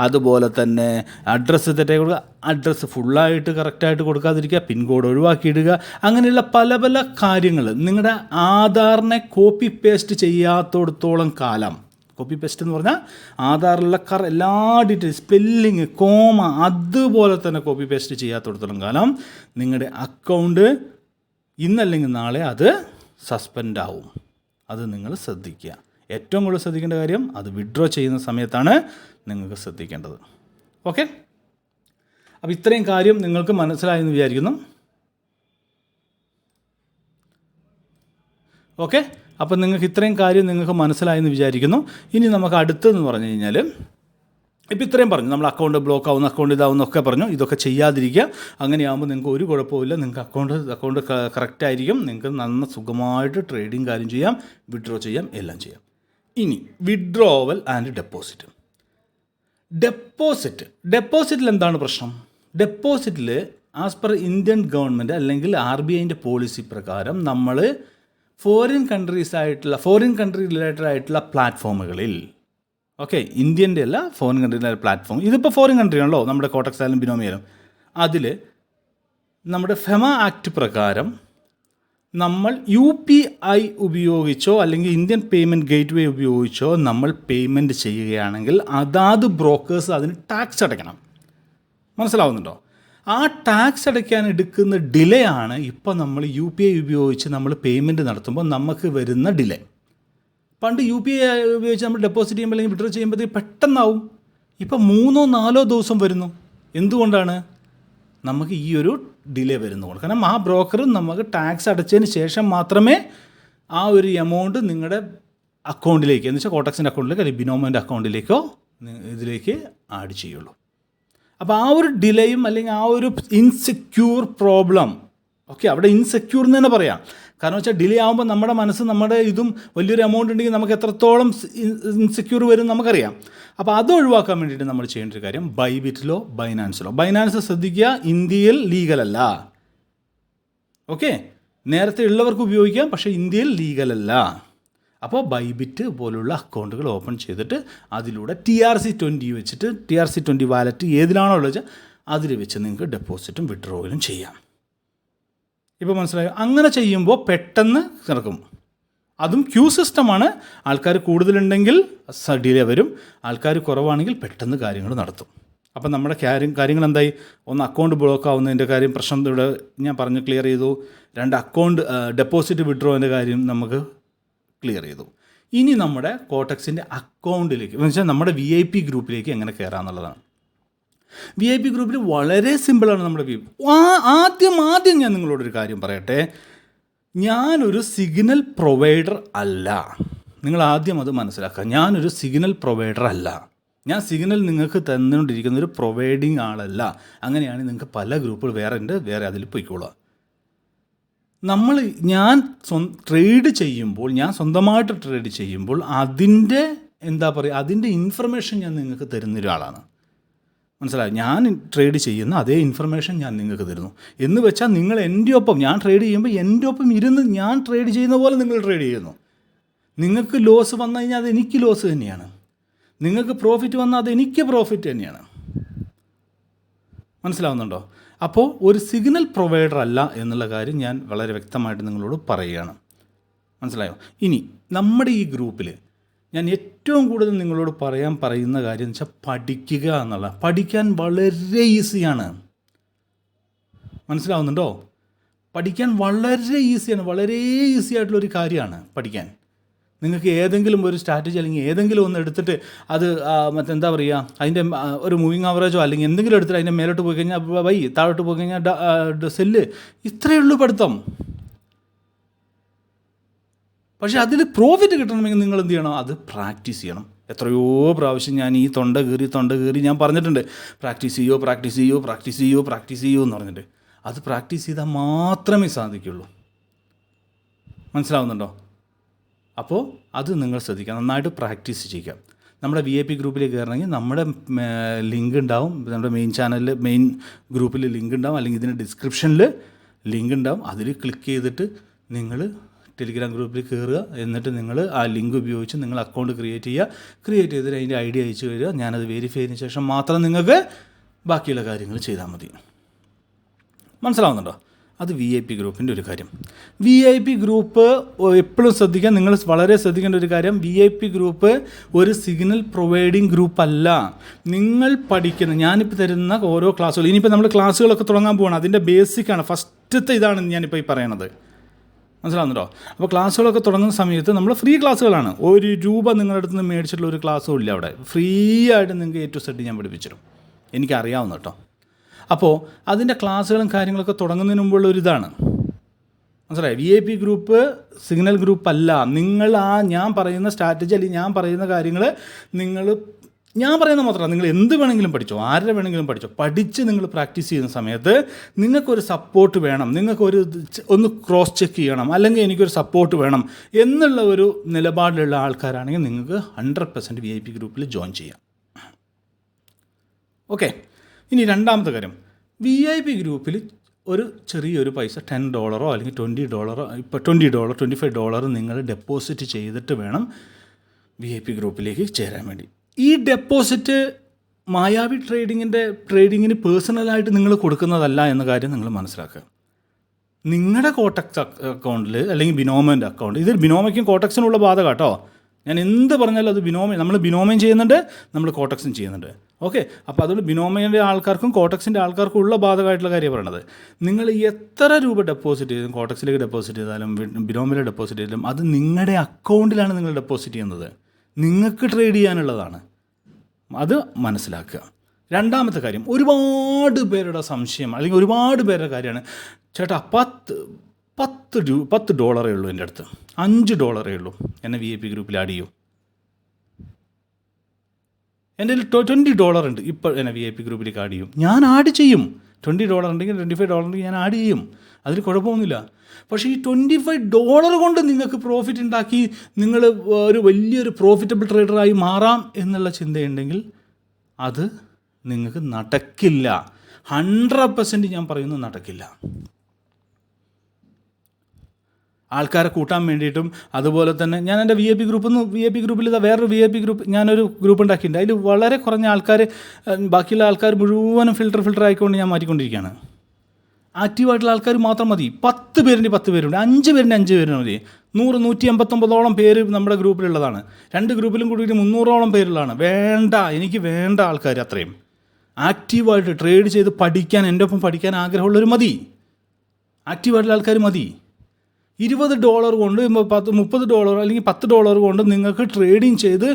അതുപോലെ തന്നെ അഡ്രസ്സ് തെറ്റായി കൊടുക്കുക, അഡ്രസ്സ് ഫുള്ളായിട്ട് കറക്റ്റായിട്ട് കൊടുക്കാതിരിക്കുക, പിൻകോഡ് ഒഴിവാക്കിയിടുക, അങ്ങനെയുള്ള പല പല കാര്യങ്ങൾ. നിങ്ങളുടെ ആധാറിനെ കോപ്പി പേസ്റ്റ് ചെയ്യാത്തോടത്തോളം കാലം, കോപ്പി പേസ്റ്റ് എന്ന് പറഞ്ഞാൽ ആധാറിലുള്ള എല്ലാ ഡീറ്റെയിൽസ്, സ്പെല്ലിങ്, കോമ, അതുപോലെ തന്നെ കോപ്പി പേസ്റ്റ് ചെയ്യാത്തോടത്തോളം കാലം നിങ്ങളുടെ അക്കൗണ്ട് ഇന്നല്ലെങ്കിൽ നാളെ അത് സസ്പെൻഡ് ആവും. അത് നിങ്ങൾ ശ്രദ്ധിക്കുക. ഏറ്റവും കൂടുതൽ ശ്രദ്ധിക്കേണ്ട കാര്യം അത് വിഡ്രോ ചെയ്യുന്ന സമയത്താണ് നിങ്ങൾക്ക് ശ്രദ്ധിക്കേണ്ടത്. ഓക്കെ, അപ്പോൾ ഇത്രയും കാര്യം നിങ്ങൾക്ക് മനസ്സിലായെന്ന് വിചാരിക്കുന്നു. ഓക്കെ, അപ്പോൾ നിങ്ങൾക്ക് ഇത്രയും കാര്യം നിങ്ങൾക്ക് മനസ്സിലായെന്ന് വിചാരിക്കുന്നു. ഇനി നമുക്ക് അടുത്തതെന്ന് പറഞ്ഞു കഴിഞ്ഞാൽ, ഇപ്പോൾ ഇത്രയും പറഞ്ഞു, നമ്മൾ അക്കൗണ്ട് ബ്ലോക്ക് ആവുന്ന, അക്കൗണ്ട് ഇതാവുന്നൊക്കെ പറഞ്ഞു. ഇതൊക്കെ ചെയ്യാതിരിക്കുക. അങ്ങനെയാകുമ്പോൾ നിങ്ങൾക്ക് ഒരു കുഴപ്പമില്ല, നിങ്ങൾക്ക് അക്കൗണ്ട് കറക്റ്റ് ആയിരിക്കും. നിങ്ങൾക്ക് സുഖമായിട്ട് ട്രേഡിങ് കാര്യം ചെയ്യാം, വിഡ്രോ ചെയ്യാം, എല്ലാം ചെയ്യാം. ഇനി വിഡ്രോവൽ ആൻഡ് ഡെപ്പോസിറ്റ്. ഡെപ്പോസിറ്റിൽ എന്താണ് പ്രശ്നം? ഡെപ്പോസിറ്റിൽ ആസ് പെർ ഇന്ത്യൻ ഗവൺമെൻറ് അല്ലെങ്കിൽ RBIൻ്റെ പോളിസി പ്രകാരം നമ്മൾ ഫോറിൻ കൺട്രി റിലേറ്റഡ് ആയിട്ടുള്ള പ്ലാറ്റ്ഫോമുകളിൽ, ഓക്കെ, ഇന്ത്യൻ്റെ അല്ല, ഫോറിൻ കൺട്രിയിലെ പ്ലാറ്റ്ഫോം, ഇതിപ്പോൾ ഫോറിൻ കൺട്രി ആണല്ലോ, നമ്മുടെ കോട്ടക്സ് ആയാലും ബിനോമിയാലും, അതിൽ നമ്മുടെ ഫെമ ആക്ട് പ്രകാരം നമ്മൾ UPI ഉപയോഗിച്ചോ അല്ലെങ്കിൽ ഇന്ത്യൻ പേയ്മെൻറ്റ് ഗേറ്റ്വേ ഉപയോഗിച്ചോ നമ്മൾ പേയ്മെൻറ്റ് ചെയ്യുകയാണെങ്കിൽ അതാത് ബ്രോക്കേഴ്സ് അതിന് ടാക്സ് അടയ്ക്കണം. മനസ്സിലാവുന്നുണ്ടോ? ആ ടാക്സ് അടയ്ക്കാൻ എടുക്കുന്ന ഡിലേ ആണ് ഇപ്പോൾ നമ്മൾ UPI ഉപയോഗിച്ച് നമ്മൾ പേയ്മെൻറ്റ് നടത്തുമ്പോൾ നമുക്ക് വരുന്ന ഡിലേ. പണ്ട് UPI ഉപയോഗിച്ച് നമ്മൾ ഡെപ്പോസിറ്റ് ചെയ്യുമ്പോൾ അല്ലെങ്കിൽ വിഡ്രോ ചെയ്യുമ്പോഴത്തേക്ക് പെട്ടെന്നാവും. ഇപ്പോൾ 3-4 ദിവസം വരുന്നു. എന്തുകൊണ്ടാണ്? നമുക്ക് ഈ ഒരു ഡിലേ വരുന്നതുകൊണ്ട്. കാരണം ആ ബ്രോക്കർ നമുക്ക് ടാക്സ് അടച്ചതിന് ശേഷം മാത്രമേ ആ ഒരു എമൗണ്ട് നിങ്ങളുടെ അക്കൗണ്ടിലേക്ക്, എന്ന് വെച്ചാൽ കോട്ടക്സിൻ്റെ അക്കൗണ്ടിലേക്ക് അല്ലെങ്കിൽ ബിനോമിൻ്റെ അക്കൗണ്ടിലേക്കോ ഇതിലേക്ക് ആഡ് ചെയ്യുള്ളൂ. അപ്പോൾ ആ ഒരു ഡിലേയും അല്ലെങ്കിൽ ആ ഒരു ഇൻസെക്യൂർ പ്രോബ്ലം, ഓക്കെ, അവിടെ ഇൻസെക്യൂർ എന്ന് തന്നെ പറയാം. കാരണം വെച്ചാൽ ഡിലേ ആകുമ്പോൾ നമ്മുടെ മനസ്സ്, നമ്മുടെ ഇതും വലിയൊരു എമൗണ്ട് ഉണ്ടെങ്കിൽ നമുക്ക് എത്രത്തോളം ഇൻസെക്യൂർ വരും നമുക്കറിയാം. അപ്പോൾ അത് ഒഴിവാക്കാൻ വേണ്ടിയിട്ട് നമ്മൾ ചെയ്യേണ്ട ഒരു കാര്യം ബൈബിറ്റിലോ ബൈനാൻസ് ശ്രദ്ധിക്കുക, ഇന്ത്യയിൽ ലീഗലല്ല. ഓക്കെ, നേരത്തെ ഉള്ളവർക്ക് ഉപയോഗിക്കാം, പക്ഷേ ഇന്ത്യയിൽ ലീഗലല്ല. അപ്പോൾ ബൈബിറ്റ് പോലുള്ള അക്കൗണ്ടുകൾ ഓപ്പൺ ചെയ്തിട്ട് അതിലൂടെ TRC20 വെച്ചിട്ട്, TRC20 വാലറ്റ് ഏതിലാണോ ഉള്ളത് വെച്ചാൽ അതിൽ വെച്ച് നിങ്ങൾക്ക് ഡെപ്പോസിറ്റും വിഡ്രോവലും ചെയ്യാം. ഇപ്പോൾ മനസ്സിലായോ? അങ്ങനെ ചെയ്യുമ്പോൾ പെട്ടെന്ന് നടക്കും. അതും ക്യൂ സിസ്റ്റമാണ്. ആൾക്കാർ കൂടുതലുണ്ടെങ്കിൽ ഡിലേ വരും, ആൾക്കാർ കുറവാണെങ്കിൽ പെട്ടെന്ന് കാര്യങ്ങൾ നടത്തും. അപ്പം നമ്മുടെ കാര്യങ്ങൾ എന്തായി? ഒന്ന്, അക്കൗണ്ട് ബ്ലോക്ക് ആവുന്നതിൻ്റെ കാര്യം, പ്രശ്നം ഇവിടെ ഞാൻ പറഞ്ഞു ക്ലിയർ ചെയ്തു. 2, അക്കൗണ്ട് ഡെപ്പോസിറ്റ് വിഡ്രോവിൻ്റെ കാര്യം നമുക്ക് ക്ലിയർ ചെയ്തു. ഇനി നമ്മുടെ കോട്ടക്സിൻ്റെ അക്കൗണ്ടിലേക്ക്, എന്ന് വെച്ചാൽ നമ്മുടെ VIP ഗ്രൂപ്പിലേക്ക് എങ്ങനെ കയറാമെന്നുള്ളതാണ്. VIP ഗ്രൂപ്പിൽ വളരെ സിമ്പിളാണ് നമ്മുടെ ആദ്യം ഞാൻ നിങ്ങളോടൊരു കാര്യം പറയട്ടെ. ഞാനൊരു സിഗ്നൽ പ്രൊവൈഡർ അല്ല. നിങ്ങൾ ആദ്യം അത് മനസ്സിലാക്കുക. ഞാനൊരു സിഗ്നൽ പ്രൊവൈഡർ അല്ല. ഞാൻ സിഗ്നൽ നിങ്ങൾക്ക് തന്നുകൊണ്ടിരിക്കുന്ന ഒരു പ്രൊവൈഡിങ് ആളല്ല. അങ്ങനെയാണെങ്കിൽ നിങ്ങൾക്ക് പല ഗ്രൂപ്പുകൾ വേറെ അതിൽ പോയിക്കോളുക. ഞാൻ സ്വന്തമായിട്ട് ട്രേഡ് ചെയ്യുമ്പോൾ അതിൻ്റെ അതിൻ്റെ ഇൻഫർമേഷൻ ഞാൻ നിങ്ങൾക്ക് തരുന്ന ഒരാളാണ്. മനസ്സിലായി? ഞാൻ ട്രേഡ് ചെയ്യുന്ന അതേ ഇൻഫർമേഷൻ ഞാൻ നിങ്ങൾക്ക് തരുന്നു. എന്ന് വെച്ചാൽ നിങ്ങൾ എൻ്റെ ഒപ്പം, ഞാൻ ട്രേഡ് ചെയ്യുമ്പോൾ എൻ്റെ ഒപ്പം ഇരുന്ന് ഞാൻ ട്രേഡ് ചെയ്യുന്ന പോലെ നിങ്ങൾ ട്രേഡ് ചെയ്യുന്നു. നിങ്ങൾക്ക് ലോസ് വന്നു കഴിഞ്ഞാൽ അത് എനിക്ക് ലോസ് തന്നെയാണ്. നിങ്ങൾക്ക് പ്രോഫിറ്റ് വന്നാൽ അത് എനിക്ക് പ്രോഫിറ്റ് തന്നെയാണ്. മനസ്സിലാവുന്നുണ്ടോ? അപ്പോൾ ഒരു സിഗ്നൽ പ്രൊവൈഡർ അല്ല എന്നുള്ള കാര്യം ഞാൻ വളരെ വ്യക്തമായിട്ട് നിങ്ങളോട് പറയുകയാണ്. മനസ്സിലായോ? ഇനി നമ്മുടെ ഈ ഗ്രൂപ്പിൽ ഞാൻ ഏറ്റവും കൂടുതൽ നിങ്ങളോട് പറയുന്ന കാര്യം എന്ന് വെച്ചാൽ പഠിക്കുക എന്നുള്ള. പഠിക്കാൻ വളരെ ഈസിയാണ്. മനസ്സിലാവുന്നുണ്ടോ? പഠിക്കാൻ വളരെ ഈസിയാണ്. വളരെ ഈസി ആയിട്ടുള്ളൊരു കാര്യമാണ് പഠിക്കാൻ. നിങ്ങൾക്ക് ഏതെങ്കിലും ഒരു സ്ട്രാറ്റജി അല്ലെങ്കിൽ ഏതെങ്കിലും ഒന്ന് എടുത്തിട്ട് അത് മറ്റെന്താ പറയുക, അതിൻ്റെ ഒരു മൂവിങ് ആവറേജോ അല്ലെങ്കിൽ എന്തെങ്കിലും എടുത്തിട്ട് അതിൻ്റെ മേലോട്ട് പോയി കഴിഞ്ഞാൽ താഴോട്ട് പോയി കഴിഞ്ഞാൽ സെല്ല്, ഇത്രയേ ഉള്ളൂ പഠിത്തം. പക്ഷേ അതിൽ പ്രോഫിറ്റ് കിട്ടണമെങ്കിൽ നിങ്ങൾ എന്ത് ചെയ്യണം? അത് പ്രാക്ടീസ് ചെയ്യണം. എത്രയോ പ്രാവശ്യം ഞാൻ ഈ തൊണ്ട കീറി ഞാൻ പറഞ്ഞിട്ടുണ്ട്, പ്രാക്ടീസ് ചെയ്യൂ എന്ന് പറഞ്ഞിട്ട്. അത് പ്രാക്ടീസ് ചെയ്താൽ മാത്രമേ സാധിക്കുള്ളൂ. മനസ്സിലാവുന്നുണ്ടോ? അപ്പോൾ അത് നിങ്ങൾ ശ്രദ്ധിക്കുക, നന്നായിട്ട് പ്രാക്ടീസ് ചെയ്യുക. നമ്മുടെ VIP ഗ്രൂപ്പിലേക്ക് കയറണമെങ്കിൽ നമ്മുടെ ലിങ്ക് ഉണ്ടാവും, നമ്മുടെ മെയിൻ ഗ്രൂപ്പിൽ ലിങ്ക് ഉണ്ടാവും, അല്ലെങ്കിൽ ഇതിൻ്റെ ഡിസ്ക്രിപ്ഷനിൽ ലിങ്ക് ഉണ്ടാവും. അതിൽ ക്ലിക്ക് ചെയ്തിട്ട് നിങ്ങൾ ടെലിഗ്രാം ഗ്രൂപ്പിൽ കയറുക. എന്നിട്ട് നിങ്ങൾ ആ ലിങ്ക് ഉപയോഗിച്ച് നിങ്ങൾ അക്കൗണ്ട് ക്രിയേറ്റ് ചെയ്തിട്ട് അതിൻ്റെ ID അയച്ചു തരിക. ഞാനത് വെരിഫൈ ചെയ്തതിന് ശേഷം മാത്രം നിങ്ങൾക്ക് ബാക്കിയുള്ള കാര്യങ്ങൾ ചെയ്താൽ മതി. മനസ്സിലാവുന്നുണ്ടോ? അത് VIP ഗ്രൂപ്പിൻ്റെ ഒരു കാര്യം. VIP ഗ്രൂപ്പ് എപ്പോഴും ശ്രദ്ധിക്കാൻ, നിങ്ങൾ വളരെ ശ്രദ്ധിക്കേണ്ട ഒരു കാര്യം, VIP ഗ്രൂപ്പ് ഒരു സിഗ്നൽ പ്രൊവൈഡിങ് ഗ്രൂപ്പല്ല. നിങ്ങൾ പഠിക്കുന്ന, ഞാനിപ്പോൾ തരുന്ന ഓരോ ക്ലാസ്സുകൾ, ഇനിയിപ്പോൾ നമ്മൾ ക്ലാസ്സുകളൊക്കെ തുടങ്ങാൻ പോവാണ്, അതിൻ്റെ ബേസിക്കാണ്, ഫസ്റ്റത്തെ ഇതാണ് ഞാനിപ്പോൾ ഈ പറയണത്. മനസ്സിലാവുന്നുണ്ടോ? അപ്പോൾ ക്ലാസ്സുകളൊക്കെ തുടങ്ങുന്ന സമയത്ത് നമ്മൾ ഫ്രീ ക്ലാസ്സുകളാണ്. ₹1 നിങ്ങളുടെ അടുത്ത് നിന്ന് മേടിച്ചിട്ടുള്ള ഒരു ക്ലാസ്സും ഇല്ല അവിടെ. ഫ്രീ ആയിട്ട് നിങ്ങൾക്ക് A to Z ഞാൻ പഠിപ്പിച്ചിരും. എനിക്കറിയാവുന്ന കേട്ടോ. അപ്പോൾ അതിൻ്റെ ക്ലാസ്സുകളും കാര്യങ്ങളൊക്കെ തുടങ്ങുന്നതിന് മുമ്പുള്ള ഒരു ഇതാണ്, മനസ്സിലായി? VIP ഗ്രൂപ്പ് സിഗ്നൽ ഗ്രൂപ്പ് അല്ല. നിങ്ങൾ ഞാൻ പറയുന്ന സ്ട്രാറ്റജി അല്ലെങ്കിൽ ഞാൻ പറയുന്ന കാര്യങ്ങൾ ഞാൻ പറയുന്നത് മാത്രമല്ല, നിങ്ങൾ എന്ത് വേണമെങ്കിലും പഠിച്ചോ, ആരുടെ വേണമെങ്കിലും പഠിച്ചോ, പഠിച്ച് നിങ്ങൾ പ്രാക്ടീസ് ചെയ്യുന്ന സമയത്ത് നിങ്ങൾക്കൊരു സപ്പോർട്ട് വേണം, ഒന്ന് ക്രോസ് ചെക്ക് ചെയ്യണം, അല്ലെങ്കിൽ എനിക്കൊരു സപ്പോർട്ട് വേണം എന്നുള്ള ഒരു നിലപാടിലുള്ള ആൾക്കാരാണെങ്കിൽ നിങ്ങൾക്ക് 100% VIP ഗ്രൂപ്പിൽ ജോയിൻ ചെയ്യാം. ഓക്കെ. ഇനി രണ്ടാമത്തെ കാര്യം, VIP ഗ്രൂപ്പിൽ ഒരു ചെറിയൊരു പൈസ $10 അല്ലെങ്കിൽ $20, ഇപ്പോൾ $20 $25 നിങ്ങൾ ഡെപ്പോസിറ്റ് ചെയ്തിട്ട് വേണം VIP ഗ്രൂപ്പിലേക്ക് ചേരാൻ വേണ്ടി. ഈ ഡെപ്പോസിറ്റ് മായാവി ട്രേഡിങ്ങിന് പേഴ്സണലായിട്ട് നിങ്ങൾ കൊടുക്കുന്നതല്ല എന്ന കാര്യം നിങ്ങൾ മനസ്സിലാക്കുക. നിങ്ങളുടെ കോട്ടക്സ് അക്കൗണ്ടിൽ അല്ലെങ്കിൽ ബിനോമിൻ്റെ അക്കൗണ്ട്, ഇത് ബിനോമയ്ക്കും കോട്ടക്സിനുള്ള ബാധക കേട്ടോ. ഞാൻ എന്ത് പറഞ്ഞാലും അത് നമ്മൾ ബിനോമയും ചെയ്യുന്നുണ്ട്, നമ്മൾ കോട്ടക്സും ചെയ്യുന്നുണ്ട്. ഓക്കെ. അപ്പോൾ അതുകൊണ്ട് ബിനോമിൻ്റെ ആൾക്കാർക്കും കോട്ടക്സിൻ്റെ ആൾക്കാർക്കും ഉള്ള ബാധകമായിട്ടുള്ള കാര്യം പറയണത്. നിങ്ങൾ എത്ര രൂപ ഡെപ്പോസിറ്റ് ചെയ്തും, കോട്ടക്സിലേക്ക് ഡെപ്പോസിറ്റ് ചെയ്താലും ബിനോമിൽ ഡെപ്പോസിറ്റ് ചെയ്താലും അത് നിങ്ങളുടെ അക്കൗണ്ടിലാണ് നിങ്ങൾ ഡെപ്പോസിറ്റ് ചെയ്യുന്നത്, നിങ്ങൾക്ക് ട്രേഡ് ചെയ്യാനുള്ളതാണ്. അത് മനസ്സിലാക്കുക. രണ്ടാമത്തെ കാര്യം, ഒരുപാട് പേരുടെ സംശയം അല്ലെങ്കിൽ ഒരുപാട് പേരുടെ കാര്യമാണ്, ചേട്ടാ $10 ഉള്ളൂ എൻ്റെ അടുത്ത്, $5 ഉള്ളൂ, എന്നെ VIP ഗ്രൂപ്പിൽ ആഡ് ചെയ്യൂ. എൻ്റെ കയ്യിൽ $20 ഉണ്ട്, ഇപ്പോൾ എന്നെ VIP ഗ്രൂപ്പിലേക്ക് ആഡ് ചെയ്യും. ഞാൻ ആഡ് ചെയ്യും. $20 ഉണ്ടെങ്കിൽ $25 ഉണ്ടെങ്കിൽ ഞാൻ ആഡ് ചെയ്യും, അതിൽ കുഴപ്പമൊന്നുമില്ല. പക്ഷേ ഈ $25 കൊണ്ട് നിങ്ങൾക്ക് പ്രോഫിറ്റ് ഉണ്ടാക്കി നിങ്ങൾ ഒരു വലിയൊരു പ്രോഫിറ്റബിൾ ട്രേഡറായി മാറാം എന്നുള്ള ചിന്തയുണ്ടെങ്കിൽ അത് നിങ്ങൾക്ക് നടക്കില്ല. 100% ഞാൻ പറയുന്നത് നടക്കില്ല. ആൾക്കാരെ കൂട്ടാൻ വേണ്ടിയിട്ടും അതുപോലെ തന്നെ ഞാൻ എൻ്റെ VIP ഗ്രൂപ്പിൽ വേറൊരു VIP ഗ്രൂപ്പ് ഞാനൊരു ഗ്രൂപ്പ് ഉണ്ടാക്കിയിട്ടുണ്ട്. അതിൽ വളരെ കുറഞ്ഞ ആൾക്കാർ, ബാക്കിയുള്ള ആൾക്കാർ മുഴുവനും ഫിൽട്ടർ ആയിക്കൊണ്ട് ഞാൻ മാറ്റിക്കൊണ്ടിരിക്കുകയാണ്. ആക്റ്റീവായിട്ടുള്ള ആൾക്കാർ മാത്രം മതി. 10 പേരുണ്ട്, 5 പേരുണ്ട്, 5 പേരുണ്ട് മതി. 100-189 പേര് നമ്മുടെ ഗ്രൂപ്പിലുള്ളതാണ്. 2 ഗ്രൂപ്പിലും കൂടിയിട്ട് 300 പേരുള്ളതാണ്. എനിക്ക് വേണ്ട ആൾക്കാർ അത്രയും ആക്റ്റീവായിട്ട് ട്രേഡ് ചെയ്ത് പഠിക്കാൻ, എൻ്റെ ഒപ്പം പഠിക്കാൻ ആഗ്രഹമുള്ളവർ മതി. ആക്റ്റീവായിട്ടുള്ള ആൾക്കാർ മതി. $20 കൊണ്ട് $30 അല്ലെങ്കിൽ $10 കൊണ്ട് നിങ്ങൾക്ക് ട്രേഡിങ് ചെയ്ത്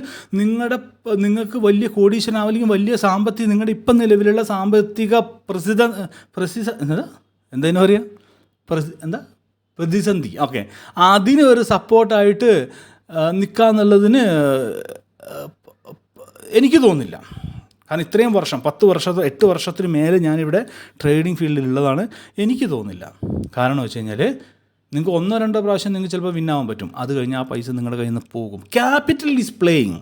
നിങ്ങൾക്ക് വലിയ കോടീശ്വരനാവും, അല്ലെങ്കിൽ വലിയ നിങ്ങളുടെ ഇപ്പം നിലവിലുള്ള സാമ്പത്തിക പ്രതിസന്ധി, ഓക്കെ, അതിനൊരു സപ്പോർട്ടായിട്ട് നിൽക്കാന്നുള്ളതിന് എനിക്ക് തോന്നുന്നില്ല. കാരണം ഇത്രയും വർഷം 8 വർഷത്തിന് മേലെ ഞാനിവിടെ ട്രേഡിംഗ് ഫീൽഡിലുള്ളതാണ്. എനിക്ക് തോന്നുന്നില്ല. കാരണം വെച്ച് കഴിഞ്ഞാൽ നിങ്ങൾക്ക് 1-2 പ്രാവശ്യം നിങ്ങൾക്ക് ചിലപ്പോൾ വിന്നാവാൻ പറ്റും. അത് കഴിഞ്ഞാൽ ആ പൈസ നിങ്ങളുടെ കയ്യിൽ നിന്ന് പോകും. Capital is playing.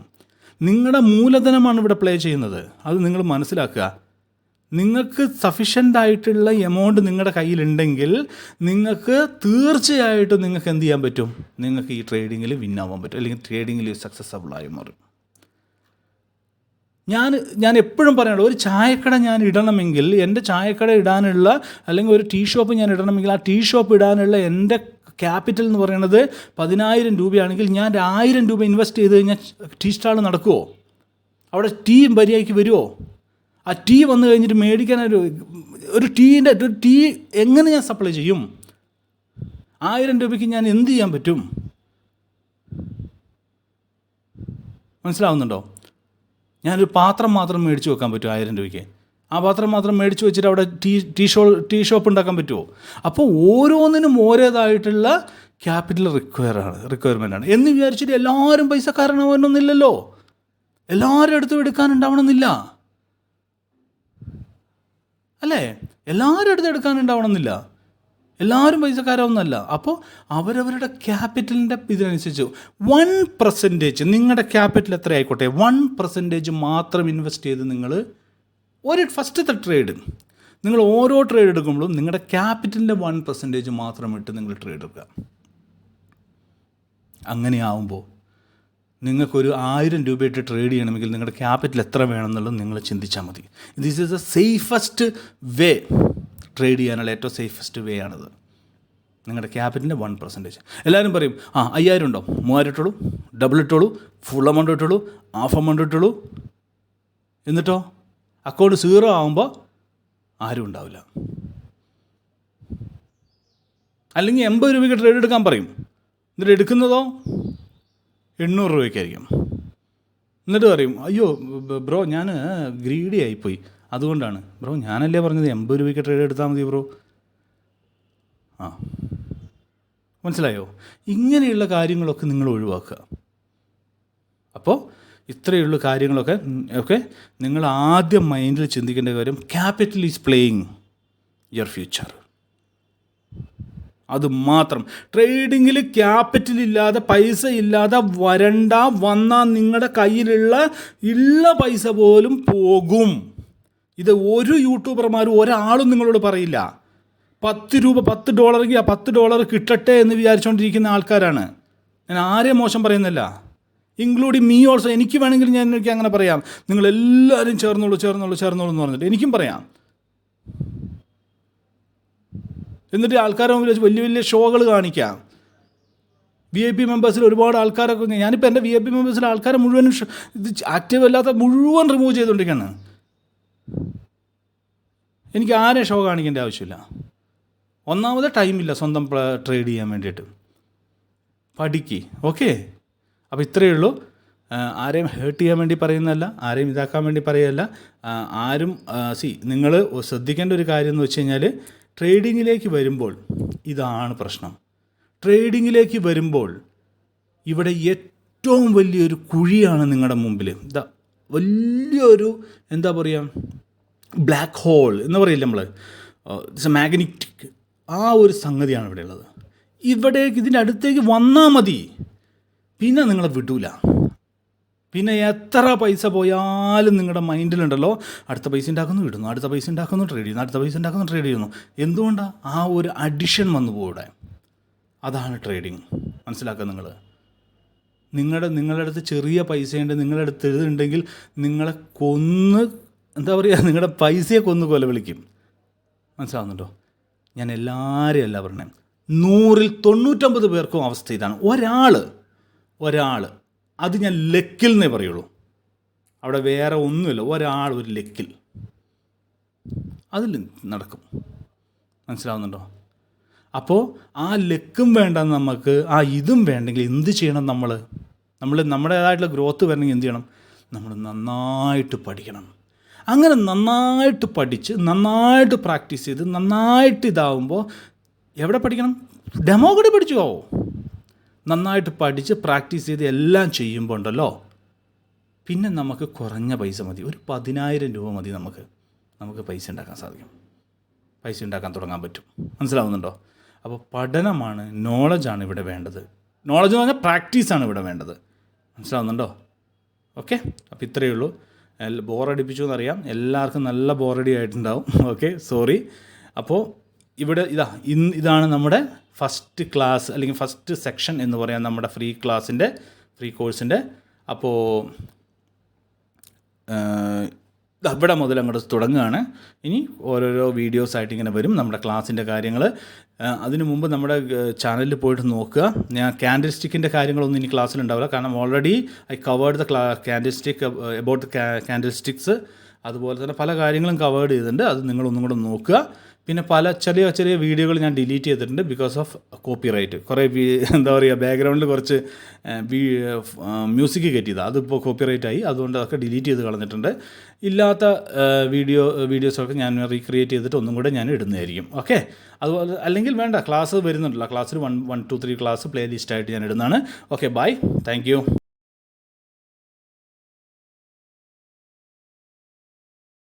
നിങ്ങളുടെ മൂലധനമാണ് ഇവിടെ പ്ലേ ചെയ്യുന്നത്. അത് നിങ്ങൾ മനസ്സിലാക്കുക. നിങ്ങൾക്ക് സഫിഷ്യൻ്റ് ആയിട്ടുള്ള എമൗണ്ട് നിങ്ങളുടെ കയ്യിലുണ്ടെങ്കിൽ നിങ്ങൾക്ക് തീർച്ചയായിട്ടും നിങ്ങൾക്ക് എന്ത് ചെയ്യാൻ പറ്റും? നിങ്ങൾക്ക് ഈ ട്രേഡിങ്ങിൽ വിന്നാവാൻ പറ്റും, അല്ലെങ്കിൽ ട്രേഡിങ്ങിൽ സക്സസ്ഫുള്ളായി മാറും. ഞാൻ എപ്പോഴും പറയാനുള്ളത്, ഒരു ചായക്കട ഞാൻ ഇടണമെങ്കിൽ, എൻ്റെ ചായക്കട ഇടാനുള്ള അല്ലെങ്കിൽ ഒരു ടീ ഷോപ്പ് ഞാൻ ഇടണമെങ്കിൽ ആ ടീ ഷോപ്പ് ഇടാനുള്ള എൻ്റെ ക്യാപിറ്റൽ എന്ന് പറയുന്നത് 10,000 രൂപയാണെങ്കിൽ ഞാൻ 1,000 രൂപ ഇൻവെസ്റ്റ് ചെയ്ത് കഴിഞ്ഞാൽ ടീ സ്റ്റാൾ നടക്കുമോ? അവിടെ ടീ മര്യാദയ്ക്ക് വരുമോ? ആ ടീ വന്നു കഴിഞ്ഞിട്ട് മേടിക്കാൻ ഒരു ടീ എങ്ങനെ ഞാൻ സപ്ലൈ ചെയ്യും? 1,000 രൂപയ്ക്ക് ഞാൻ എന്ത് ചെയ്യാൻ പറ്റും? മനസ്സിലാവുന്നുണ്ടോ? ഞാനൊരു പാത്രം മാത്രം മേടിച്ച് വെക്കാൻ പറ്റുമോ 1,000 രൂപയ്ക്ക്? ആ പാത്രം മാത്രം മേടിച്ച് വെച്ചിട്ട് അവിടെ ടീ ഷോപ്പ് ഉണ്ടാക്കാൻ പറ്റുമോ? അപ്പോൾ ഓരോന്നിനും ഓരോതായിട്ടുള്ള ക്യാപിറ്റൽ റിക്വയർമെൻ്റാണ്. എന്ന് വിചാരിച്ചിട്ട് എല്ലാവരും പൈസക്കാരനാവണമെന്നില്ലല്ലോ, എല്ലാവരും അടുത്തും എടുക്കാനുണ്ടാവണമെന്നില്ല, അല്ലേ? എല്ലാവരും അടുത്ത് എടുക്കാനുണ്ടാവണമെന്നില്ല, എല്ലാവരും പൈസക്കാരാവുന്നല്ല. അപ്പോൾ അവരവരുടെ ക്യാപിറ്റലിൻ്റെ ഇതിനനുസരിച്ച് 1% നിങ്ങളുടെ ക്യാപിറ്റൽ എത്ര ആയിക്കോട്ടെ 1% മാത്രം ഇൻവെസ്റ്റ് ചെയ്ത് നിങ്ങൾ ഫസ്റ്റത്തെ ട്രേഡ്, നിങ്ങൾ ഓരോ ട്രേഡ് എടുക്കുമ്പോഴും നിങ്ങളുടെ ക്യാപിറ്റലിൻ്റെ 1% മാത്രം ഇട്ട് നിങ്ങൾ ട്രേഡ് എടുക്കുക. അങ്ങനെയാവുമ്പോൾ നിങ്ങൾക്കൊരു 1,000 രൂപ ഇട്ട് ട്രേഡ് ചെയ്യണമെങ്കിൽ നിങ്ങളുടെ ക്യാപിറ്റൽ എത്ര വേണമെന്നുള്ളത് നിങ്ങൾ ചിന്തിച്ചാൽ മതി. This is the safest way. Trade ചെയ്യാനുള്ള ഏറ്റവും സേഫസ്റ്റ് വേ ആണത്. നിങ്ങളുടെ ക്യാപിറ്റലിൻ്റെ 1%. എല്ലാവരും പറയും 5,000 ഉണ്ടോ, 3,000 ഇട്ടോളൂ, ഡബിൾ ഇട്ടോളൂ, ഫുൾ എമൗണ്ട് ഇട്ടോളൂ, ഹാഫ് എമൗണ്ട് ഇട്ടോളൂ. എന്നിട്ടോ അക്കൗണ്ട് 0 ആകുമ്പോൾ ആരും ഉണ്ടാവില്ല. അല്ലെങ്കിൽ 80 രൂപയ്ക്ക് ട്രേഡ് എടുക്കാൻ പറയും. എന്നിട്ട് എടുക്കുന്നതോ 800 രൂപയ്ക്കായിരിക്കും. എന്നിട്ട് പറയും, അയ്യോ ബ്രോ ഞാൻ ഗ്രീഡി ആയിപ്പോയി, അതുകൊണ്ടാണ് ബ്രോ ഞാനല്ലേ പറഞ്ഞത് 80 രൂപയ്ക്ക് ട്രേഡ് എടുത്താൽ മതി ബ്രോ. ആ മനസ്സിലായോ? ഇങ്ങനെയുള്ള കാര്യങ്ങളൊക്കെ നിങ്ങൾ ഒഴിവാക്കുക. അപ്പോൾ ഇത്രയുള്ള കാര്യങ്ങളൊക്കെ നിങ്ങൾ ആദ്യം മൈൻഡിൽ ചിന്തിക്കേണ്ട കാര്യം, capital is playing your future. അത് മാത്രം. ട്രേഡിങ്ങിൽ ക്യാപിറ്റൽ ഇല്ലാതെ, പൈസ ഇല്ലാതെ വന്നാൽ നിങ്ങളുടെ കയ്യിലുള്ള പൈസ പോലും പോകും. ഇത് ഒരു യൂട്യൂബർമാരും ഒരാളും നിങ്ങളോട് പറയില്ല. $10 ആ $10 കിട്ടട്ടെ എന്ന് വിചാരിച്ചുകൊണ്ടിരിക്കുന്ന ആൾക്കാരാണ്. ഞാൻ ആരെയും മോശം പറയുന്നില്ല, ഇൻക്ലൂഡിങ് മീ ഓൾസോ. എനിക്ക് വേണമെങ്കിൽ എനിക്ക് അങ്ങനെ പറയാം, നിങ്ങളെല്ലാവരും ചേർന്നോളൂ എന്ന് പറഞ്ഞിട്ട് എനിക്കും പറയാം. എന്നിട്ട് ആൾക്കാരെ മുമ്പിൽ വെച്ച് വലിയ ഷോകൾ കാണിക്കാം. VIP മെമ്പേഴ്സിൽ ഒരുപാട് ആൾക്കാരൊക്കെ, ഞാനിപ്പോൾ എൻ്റെ VIP മെമ്പേഴ്സിലെ ആൾക്കാരെ മുഴുവനും ഇത് ആക്റ്റീവ് അല്ലാത്ത മുഴുവൻ റിമൂവ് ചെയ്തുകൊണ്ടിരിക്കുകയാണ്. എനിക്ക് ആരെയും ഷോ കാണിക്കേണ്ട ആവശ്യമില്ല. ഒന്നാമത് ടൈമില്ല സ്വന്തം ട്രേഡ് ചെയ്യാൻ വേണ്ടിയിട്ട്. പഠിക്ക്. ഓക്കെ, അപ്പോൾ ഇത്രയേ ഉള്ളൂ. ആരെയും ഹേർട്ട് ചെയ്യാൻ വേണ്ടി പറയുന്നതല്ല, ആരെയും ഇതാക്കാൻ വേണ്ടി പറയുകയല്ല. ആരും നിങ്ങൾ ശ്രദ്ധിക്കേണ്ട ഒരു കാര്യം എന്ന് വെച്ച് കഴിഞ്ഞാൽ, ട്രേഡിങ്ങിലേക്ക് വരുമ്പോൾ ഇതാണ് പ്രശ്നം. ട്രേഡിങ്ങിലേക്ക് വരുമ്പോൾ ഇവിടെ ഏറ്റവും വലിയൊരു കുഴിയാണ് നിങ്ങളുടെ മുമ്പിൽ. വലിയൊരു എന്താ പറയുക, ബ്ലാക്ക് ഹോൾ എന്ന് പറയില്ല നമ്മൾ, മാഗ്നറ്റിക്, ആ ഒരു സംഗതിയാണ് ഇവിടെ ഉള്ളത്. ഇതിൻ്റെ അടുത്തേക്ക് വന്നാൽ മതി, പിന്നെ നിങ്ങളെ വിടൂല. പിന്നെ എത്ര പൈസ പോയാലും നിങ്ങളുടെ മൈൻഡിലുണ്ടല്ലോ, അടുത്ത പൈസ ഉണ്ടാക്കുന്നു വിടുന്നു, അടുത്ത പൈസ ഉണ്ടാക്കുന്നു ട്രേഡ് ചെയ്യുന്നു, അടുത്ത പൈസ ഉണ്ടാക്കുന്നു ട്രേഡ് ചെയ്യുന്നു. എന്തുകൊണ്ടാണ്? ആ ഒരു അഡിഷൻ വന്നു പോകൂടെ. അതാണ് ട്രേഡിങ്. മനസ്സിലാക്കുക. നിങ്ങളുടെ അടുത്ത് ചെറിയ പൈസയുണ്ട്, നിങ്ങളുടെ അടുത്ത് ഇതുണ്ടെങ്കിൽ നിങ്ങളെ എന്താ പറയുക, നിങ്ങളുടെ പൈസയെ കൊന്ന് കൊല വിളിക്കും. മനസ്സിലാവുന്നുണ്ടോ? ഞാൻ എല്ലാവരെയും അല്ല പറഞ്ഞത്, 100-ൽ 99 പേർക്കും അവസ്ഥ ഇതാണ്. ഒരാൾ അത് ഞാൻ ലക്കിൽ എന്നേ പറയുള്ളൂ, അവിടെ വേറെ ഒന്നുമില്ല. ഒരാൾ ഒരു ലക്കിൽ അതിൽ നടക്കും. മനസ്സിലാവുന്നുണ്ടോ? അപ്പോൾ ആ ലക്കും വേണ്ട നമുക്ക്, ആ ഇതും വേണ്ടെങ്കിൽ എന്ത് ചെയ്യണം? നമ്മൾ നമ്മുടേതായിട്ടുള്ള ഗ്രോത്ത് വരണമെങ്കിൽ എന്ത് ചെയ്യണം? നമ്മൾ നന്നായിട്ട് പഠിക്കണം. അങ്ങനെ നന്നായിട്ട് പഠിച്ച്, നന്നായിട്ട് പ്രാക്ടീസ് ചെയ്ത്, നന്നായിട്ട് ഇതാവുമ്പോൾ എവിടെ പഠിക്കണം? ഡെമോ കൂടി പഠിച്ചു പോവോ. നന്നായിട്ട് പഠിച്ച് പ്രാക്ടീസ് ചെയ്ത് എല്ലാം ചെയ്യുമ്പോൾ ഉണ്ടല്ലോ, പിന്നെ നമുക്ക് കുറഞ്ഞ പൈസ മതി. ഒരു 10,000 രൂപ മതി നമുക്ക് പൈസ ഉണ്ടാക്കാൻ സാധിക്കും, പൈസ ഉണ്ടാക്കാൻ തുടങ്ങാൻ പറ്റും. മനസ്സിലാവുന്നുണ്ടോ? അപ്പോൾ പഠനമാണ്, നോളജാണ് ഇവിടെ വേണ്ടത്. നോളജ് എന്ന് പറഞ്ഞാൽ പ്രാക്ടീസാണ് ഇവിടെ വേണ്ടത്. മനസ്സിലാവുന്നുണ്ടോ? ഓക്കെ, അപ്പോൾ ഇത്രയേ ഉള്ളൂ. ബോറടിപ്പിച്ചു എന്നറിയാം, എല്ലാവർക്കും നല്ല ബോറടി ആയിട്ടുണ്ടാവും. Okay, sorry. അപ്പോൾ ഇവിടെ ഇതാണ് നമ്മുടെ ഫസ്റ്റ് ക്ലാസ്, അല്ലെങ്കിൽ ഫസ്റ്റ് സെക്ഷൻ എന്ന് പറയാം, നമ്മുടെ ഫ്രീ കോഴ്സിൻ്റെ. അപ്പോൾ ഇവിടെ മുതൽ അങ്ങോട്ട് തുടങ്ങുകയാണ്. ഇനി ഓരോരോ വീഡിയോസായിട്ട് ഇങ്ങനെ വരും നമ്മുടെ ക്ലാസ്സിൻ്റെ കാര്യങ്ങൾ. അതിനു മുമ്പ് നമ്മുടെ ചാനലിൽ പോയിട്ട് നോക്കുക. ഞാൻ ക്യാൻഡിൽ സ്റ്റിക്കിൻ്റെ കാര്യങ്ങളൊന്നും ഇനി ക്ലാസ്സിലുണ്ടാവില്ല, കാരണം already I covered the candle stick, about candle sticks. അതുപോലെ തന്നെ പല കാര്യങ്ങളും കവേർഡ് ചെയ്തിട്ടുണ്ട്. അത് നിങ്ങളൊന്നും കൂടെ നോക്കുക. പിന്നെ പല ചെറിയ വീഡിയോകൾ ഞാൻ ഡിലീറ്റ് ചെയ്തിട്ടുണ്ട് ബിക്കോസ് ഓഫ് കോപ്പിറൈറ്റ്. കുറേ എന്താ പറയുക, ബാക്ക്ഗ്രൗണ്ടിൽ കുറച്ച് മ്യൂസിക് കയറ്റിയതാണ്, അതിപ്പോൾ കോപ്പിറൈറ്റായി. അതുകൊണ്ട് അതൊക്കെ ഡിലീറ്റ് ചെയ്ത് കളഞ്ഞിട്ടുണ്ട്. ഇല്ലാത്ത വീഡിയോസൊക്കെ ഞാൻ റീക്രിയേറ്റ് ചെയ്തിട്ട് ഒന്നും കൂടെ ഞാൻ ഇടുന്നതായിരിക്കും. ഓക്കെ, അതുപോലെ അല്ലെങ്കിൽ വേണ്ട, ക്ലാസ് വരുന്നുണ്ടല്ലോ, ക്ലാസ്സിൽ 1, 2, 3 ക്ലാസ് പ്ലേലിസ്റ്റായിട്ട് ഞാൻ ഇടുന്നതാണ്. Okay, bye, thank U.